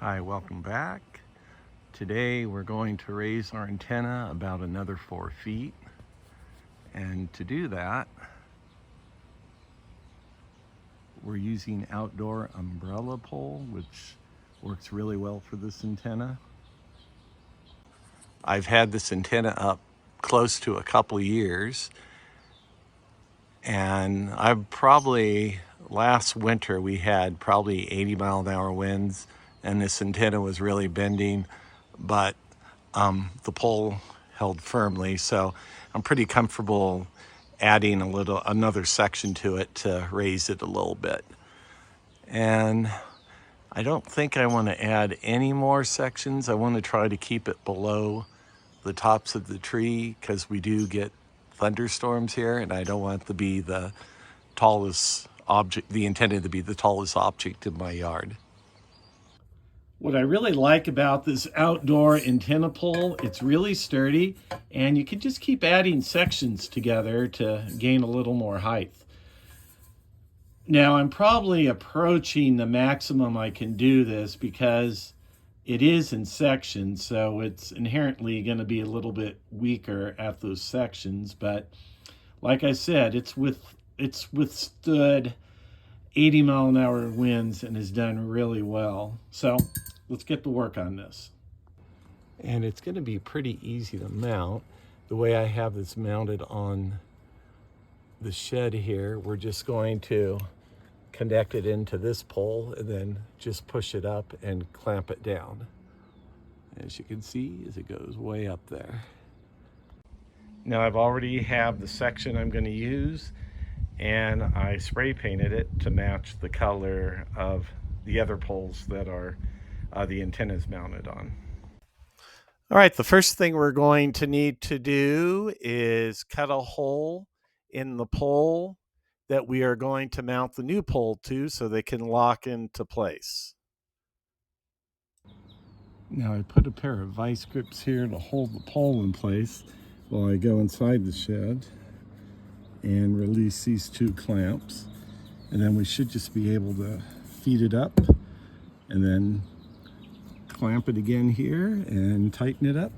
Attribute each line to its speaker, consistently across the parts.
Speaker 1: Hi, welcome back. Today we're going to raise our antenna about another 4 feet. And to do that, we're using outdoor umbrella pole, which works really well for this antenna. I've had this antenna up close to a couple years, and last winter we had probably 80-mile-an-hour winds, and this antenna was really bending, but the pole held firmly, so I'm pretty comfortable adding another section to it to raise it a little bit. And I don't think I want to add any more sections. I want to try to keep it below the tops of the tree because we do get thunderstorms here, and I don't want it to be the antenna to be the tallest object in my yard.
Speaker 2: What I really like about this outdoor antenna pole, it's really sturdy, and you can just keep adding sections together to gain a little more height. Now, I'm probably approaching the maximum I can do this because it is in sections, so it's inherently going to be a little bit weaker at those sections. But like I said, it's withstood 80-mile-an-hour winds and has done really well. So let's get to work on this.
Speaker 1: And it's going to be pretty easy to mount. The way I have this mounted on the shed here, we're just going to connect it into this pole and then just push it up and clamp it down. As you can see, as it goes way up there. Now I've already have the section I'm going to use, and I spray painted it to match the color of the other poles that are the antennas mounted on. All right, the first thing we're going to need to do is cut a hole in the pole that we are going to mount the new pole to so they can lock into place. Now I put a pair of vice grips here to hold the pole in place while I go inside the shed and release these two clamps. And then we should just be able to feed it up and then clamp it again here and tighten it up.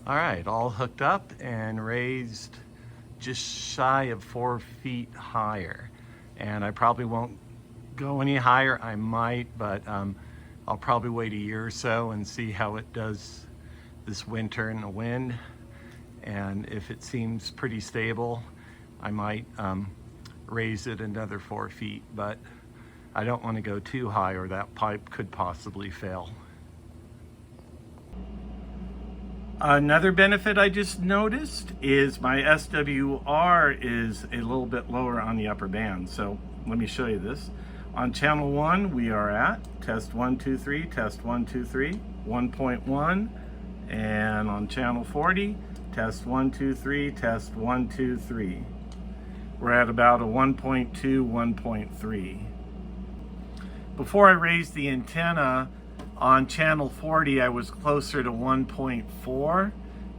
Speaker 1: All right, all hooked up and raised just shy of 4 feet higher. And I probably won't go any higher. I might, but I'll probably wait a year or so and see how it does this winter in the wind. And if it seems pretty stable, I might raise it another 4 feet, but I don't want to go too high or that pipe could possibly fail. Another benefit I just noticed is my SWR is a little bit lower on the upper band. So let me show you this. On channel 1, we are at test 1, 2, 3, test 1, 2, 3, 1.1. And on channel 40, test 1, 2, 3, test 1, 2, 3. We're at about a 1.2, 1.3. Before I raised the antenna, on channel 40, I was closer to 1.4.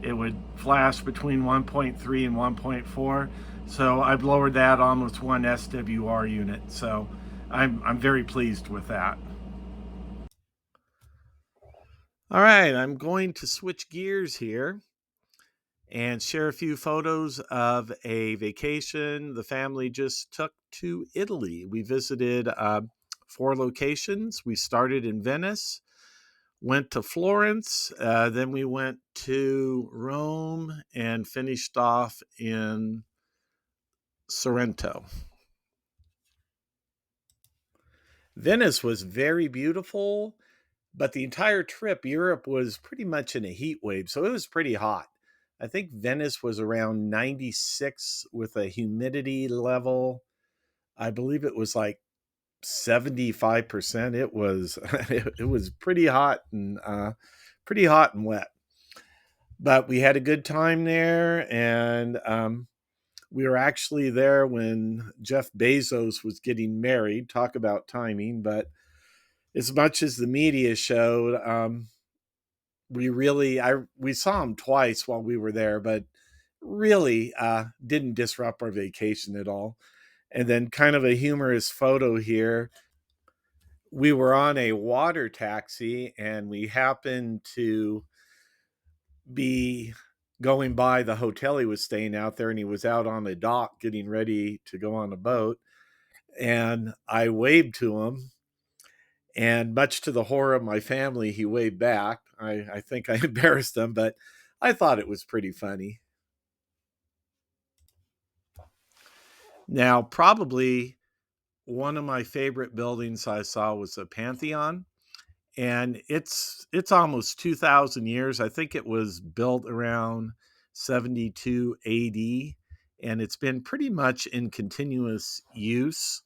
Speaker 1: It would flash between 1.3 and 1.4. So I've lowered that almost 1 SWR unit. So I'm very pleased with that. All right, I'm going to switch gears here and share a few photos of a vacation the family just took to Italy. We visited 4 locations. We started in Venice, went to Florence, then we went to Rome and finished off in Sorrento. Venice was very beautiful, but the entire trip, Europe was pretty much in a heat wave, so it was pretty hot. I think Venice was around 96 with a humidity level. I believe it was like 75%. It was it was pretty hot and wet. But we had a good time there, and we were actually there when Jeff Bezos was getting married. Talk about timing. But as much as the media showed, we saw him twice while we were there, but really didn't disrupt our vacation at all. And then kind of a humorous photo here.
Speaker 2: we were on a water taxi and we happened to be going by the hotel he was staying out there, and he was out on the dock getting ready to go on a boat. And I waved to him, and much to the horror of my family, he waved back. I think I embarrassed him, but I thought it was pretty funny. Now, probably one of my favorite buildings I saw was the Pantheon, and it's almost 2000 years. I think it was built around 72 AD, and it's been pretty much in continuous use.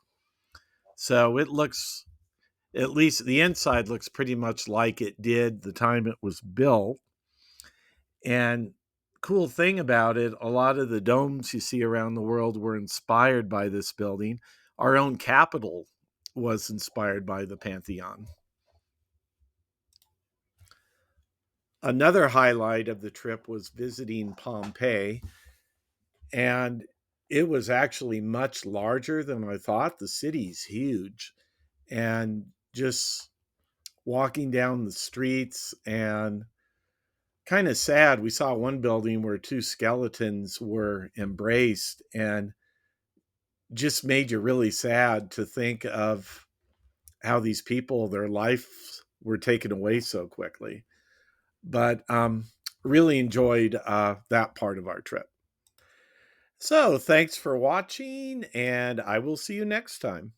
Speaker 2: So it looks, at least the inside looks pretty much like it did the time it was built. And cool thing about it, a lot of the domes you see around the world were inspired by this building. Our own capital was inspired by the Pantheon. Another highlight of the trip was visiting Pompeii, and it was actually much larger than I thought. The city's huge, and just walking down the streets and kind of sad. We saw one building where two skeletons were embraced, and just made you really sad to think of how these people, their lives were taken away so quickly. But really enjoyed that part of our trip. So thanks for watching, and I will see you next time.